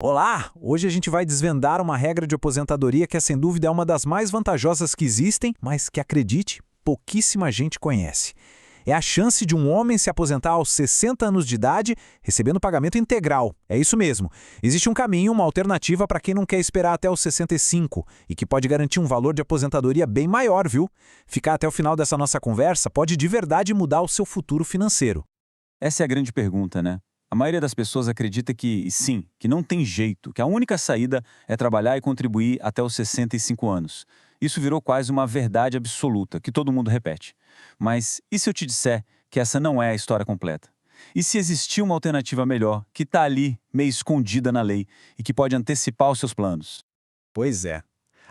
Olá! Hoje a gente vai desvendar uma regra de aposentadoria que sem dúvida é uma das mais vantajosas que existem, mas que, acredite, pouquíssima gente conhece. É a chance de um homem se aposentar aos 60 anos de idade, recebendo pagamento integral. É isso mesmo. Existe um caminho, uma alternativa para quem não quer esperar até os 65 e que pode garantir um valor de aposentadoria bem maior, viu? Ficar até o final dessa nossa conversa pode de verdade mudar o seu futuro financeiro. Essa é a grande pergunta, né? A maioria das pessoas acredita que sim, que não tem jeito, que a única saída é trabalhar e contribuir até os 65 anos. Isso virou quase uma verdade absoluta, que todo mundo repete. Mas e se eu te disser que essa não é a história completa? E se existir uma alternativa melhor, que está ali, meio escondida na lei, e que pode antecipar os seus planos? Pois é.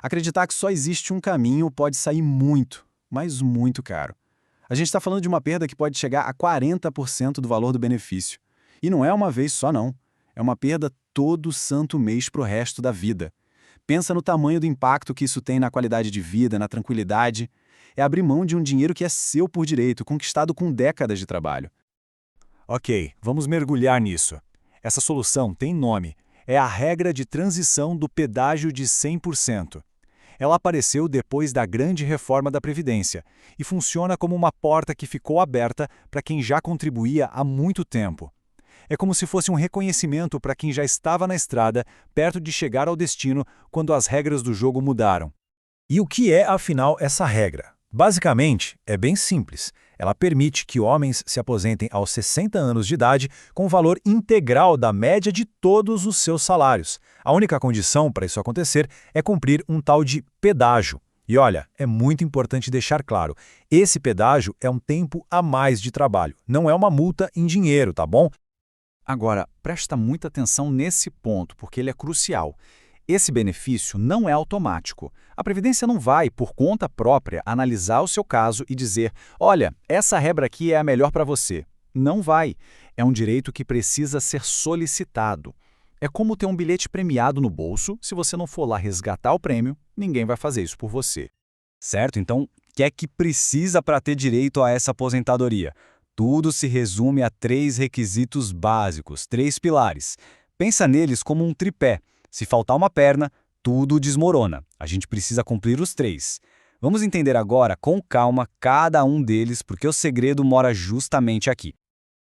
Acreditar que só existe um caminho pode sair muito, mas muito caro. A gente está falando de uma perda que pode chegar a 40% do valor do benefício. E não é uma vez só, não. É uma perda todo santo mês para o resto da vida. Pensa no tamanho do impacto que isso tem na qualidade de vida, na tranquilidade. É abrir mão de um dinheiro que é seu por direito, conquistado com décadas de trabalho. Ok, vamos mergulhar nisso. Essa solução tem nome. É a regra de transição do pedágio de 100%. Ela apareceu depois da grande reforma da Previdência e funciona como uma porta que ficou aberta para quem já contribuía há muito tempo. É como se fosse um reconhecimento para quem já estava na estrada, perto de chegar ao destino, quando as regras do jogo mudaram. E o que é, afinal, essa regra? Basicamente, é bem simples. Ela permite que homens se aposentem aos 60 anos de idade com o valor integral da média de todos os seus salários. A única condição para isso acontecer é cumprir um tal de pedágio. E olha, é muito importante deixar claro, esse pedágio é um tempo a mais de trabalho, não é uma multa em dinheiro, tá bom? Agora, presta muita atenção nesse ponto, porque ele é crucial. Esse benefício não é automático. A Previdência não vai, por conta própria, analisar o seu caso e dizer: olha, essa regra aqui é a melhor para você. Não vai. É um direito que precisa ser solicitado. É como ter um bilhete premiado no bolso. Se você não for lá resgatar o prêmio, ninguém vai fazer isso por você. Certo? Então, o que é que precisa para ter direito a essa aposentadoria? Tudo se resume a 3 requisitos básicos, 3 pilares. Pensa neles como um tripé. Se faltar uma perna, tudo desmorona. A gente precisa cumprir os 3. Vamos entender agora, com calma, cada um deles, porque o segredo mora justamente aqui.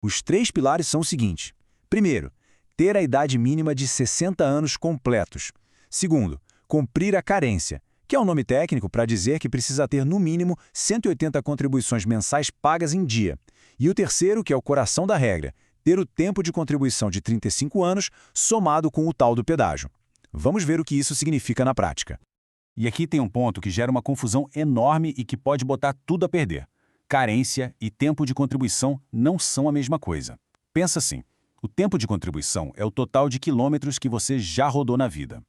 Os 3 pilares são o seguinte. Primeiro, ter a idade mínima de 60 anos completos. Segundo, cumprir a carência, que é um nome técnico para dizer que precisa ter no mínimo 180 contribuições mensais pagas em dia. E o terceiro, que é o coração da regra, ter o tempo de contribuição de 35 anos somado com o tal do pedágio. Vamos ver o que isso significa na prática. E aqui tem um ponto que gera uma confusão enorme e que pode botar tudo a perder. Carência e tempo de contribuição não são a mesma coisa. Pensa assim, o tempo de contribuição é o total de quilômetros que você já rodou na vida.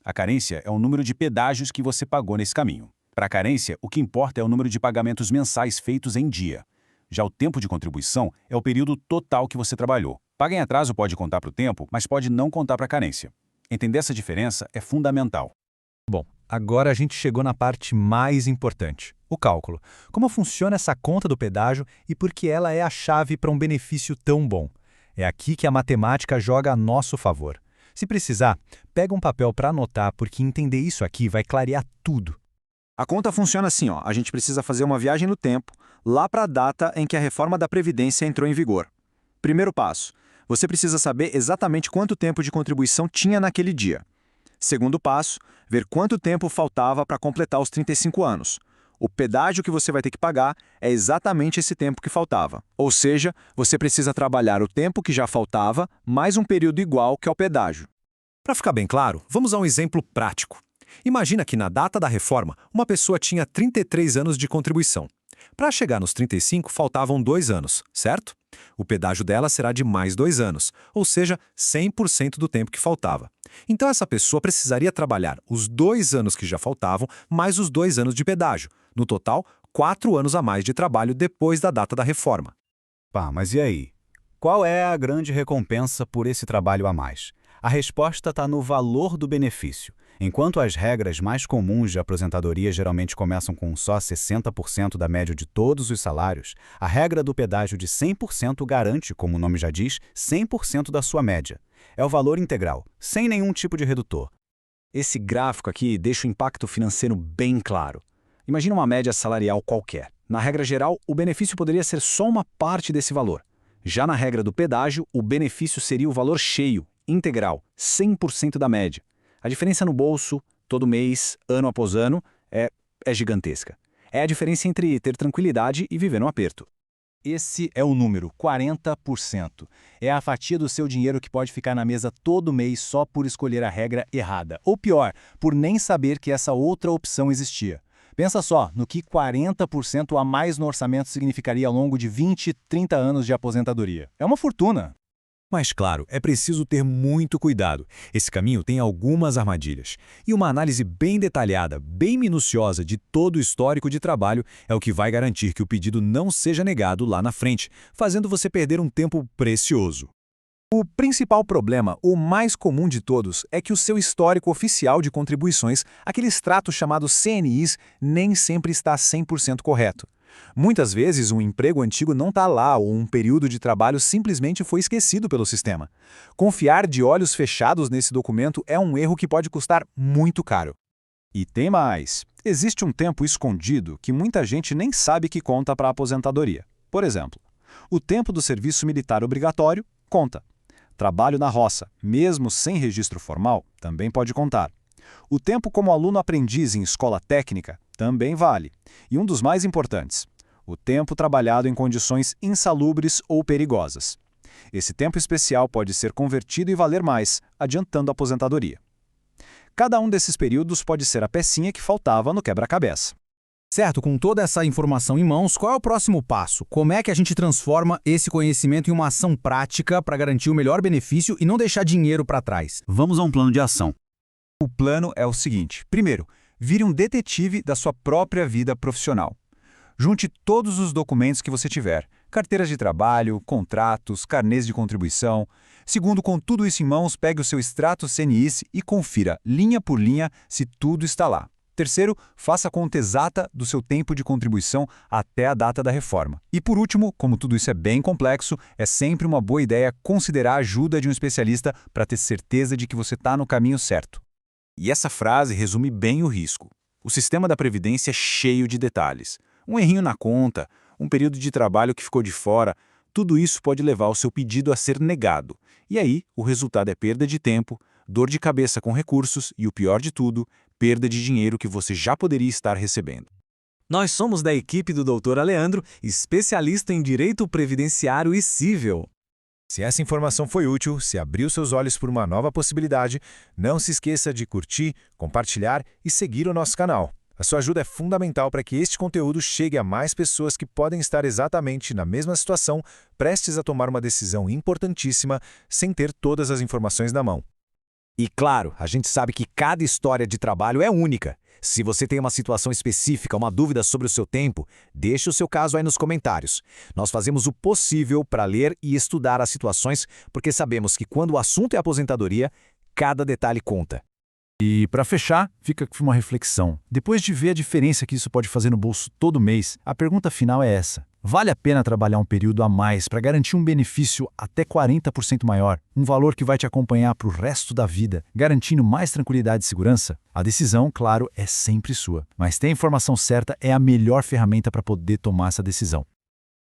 A carência é o número de pedágios que você pagou nesse caminho. Para a carência, o que importa é o número de pagamentos mensais feitos em dia. Já o tempo de contribuição é o período total que você trabalhou. Paga em atraso pode contar para o tempo, mas pode não contar para a carência. Entender essa diferença é fundamental. Bom, agora a gente chegou na parte mais importante, o cálculo. Como funciona essa conta do pedágio e por que ela é a chave para um benefício tão bom? É aqui que a matemática joga a nosso favor. Se precisar, pega um papel para anotar, porque entender isso aqui vai clarear tudo. A conta funciona assim, ó. A gente precisa fazer uma viagem no tempo, lá para a data em que a reforma da Previdência entrou em vigor. Primeiro passo, você precisa saber exatamente quanto tempo de contribuição tinha naquele dia. Segundo passo, ver quanto tempo faltava para completar os 35 anos. O pedágio que você vai ter que pagar é exatamente esse tempo que faltava. Ou seja, você precisa trabalhar o tempo que já faltava, mais um período igual que ao pedágio. Para ficar bem claro, vamos a um exemplo prático. Imagina que na data da reforma, uma pessoa tinha 33 anos de contribuição. Para chegar nos 35, faltavam 2 anos, certo? O pedágio dela será de mais 2 anos, ou seja, 100% do tempo que faltava. Então essa pessoa precisaria trabalhar os 2 anos que já faltavam, mais os 2 anos de pedágio. No total, 4 anos a mais de trabalho depois da data da reforma. Pá, mas e aí? Qual é a grande recompensa por esse trabalho a mais? A resposta está no valor do benefício. Enquanto as regras mais comuns de aposentadoria geralmente começam com só 60% da média de todos os salários, a regra do pedágio de 100% garante, como o nome já diz, 100% da sua média. É o valor integral, sem nenhum tipo de redutor. Esse gráfico aqui deixa o impacto financeiro bem claro. Imagina uma média salarial qualquer. Na regra geral, o benefício poderia ser só uma parte desse valor. Já na regra do pedágio, o benefício seria o valor cheio, integral, 100% da média. A diferença no bolso, todo mês, ano após ano, é gigantesca. É a diferença entre ter tranquilidade e viver no aperto. Esse é o número, 40%. É a fatia do seu dinheiro que pode ficar na mesa todo mês só por escolher a regra errada. Ou pior, por nem saber que essa outra opção existia. Pensa só no que 40% a mais no orçamento significaria ao longo de 20, 30 anos de aposentadoria. É uma fortuna. Mas claro, é preciso ter muito cuidado. Esse caminho tem algumas armadilhas. E uma análise bem detalhada, bem minuciosa de todo o histórico de trabalho é o que vai garantir que o pedido não seja negado lá na frente, fazendo você perder um tempo precioso. O principal problema, o mais comum de todos, é que o seu histórico oficial de contribuições, aquele extrato chamado CNIs, nem sempre está 100% correto. Muitas vezes um emprego antigo não está lá ou um período de trabalho simplesmente foi esquecido pelo sistema. Confiar de olhos fechados nesse documento é um erro que pode custar muito caro. E tem mais. Existe um tempo escondido que muita gente nem sabe que conta para a aposentadoria. Por exemplo, o tempo do serviço militar obrigatório conta. Trabalho na roça, mesmo sem registro formal, também pode contar. O tempo como aluno aprendiz em escola técnica também vale. E um dos mais importantes, o tempo trabalhado em condições insalubres ou perigosas. Esse tempo especial pode ser convertido e valer mais, adiantando a aposentadoria. Cada um desses períodos pode ser a pecinha que faltava no quebra-cabeça. Certo, com toda essa informação em mãos, qual é o próximo passo? Como é que a gente transforma esse conhecimento em uma ação prática para garantir o melhor benefício e não deixar dinheiro para trás? Vamos a um plano de ação. O plano é o seguinte. Primeiro, vire um detetive da sua própria vida profissional. Junte todos os documentos que você tiver, carteiras de trabalho, contratos, carnês de contribuição. Segundo, com tudo isso em mãos, pegue o seu extrato CNIS e confira, linha por linha, se tudo está lá. Terceiro, faça a conta exata do seu tempo de contribuição até a data da reforma. E por último, como tudo isso é bem complexo, é sempre uma boa ideia considerar a ajuda de um especialista para ter certeza de que você está no caminho certo. E essa frase resume bem o risco. O sistema da Previdência é cheio de detalhes. Um errinho na conta, um período de trabalho que ficou de fora, tudo isso pode levar o seu pedido a ser negado. E aí, o resultado é perda de tempo, dor de cabeça com recursos e, o pior de tudo, perda de dinheiro que você já poderia estar recebendo. Nós somos da equipe do Dr. Aleandro, especialista em direito previdenciário e civil. Se essa informação foi útil, se abriu seus olhos por uma nova possibilidade, não se esqueça de curtir, compartilhar e seguir o nosso canal. A sua ajuda é fundamental para que este conteúdo chegue a mais pessoas que podem estar exatamente na mesma situação, prestes a tomar uma decisão importantíssima, sem ter todas as informações na mão. E claro, a gente sabe que cada história de trabalho é única. Se você tem uma situação específica, uma dúvida sobre o seu tempo, deixe o seu caso aí nos comentários. Nós fazemos o possível para ler e estudar as situações, porque sabemos que quando o assunto é aposentadoria, cada detalhe conta. E para fechar, fica aqui uma reflexão. Depois de ver a diferença que isso pode fazer no bolso todo mês, a pergunta final é essa. Vale a pena trabalhar um período a mais para garantir um benefício até 40% maior, um valor que vai te acompanhar para o resto da vida, garantindo mais tranquilidade e segurança? A decisão, claro, é sempre sua. Mas ter a informação certa é a melhor ferramenta para poder tomar essa decisão.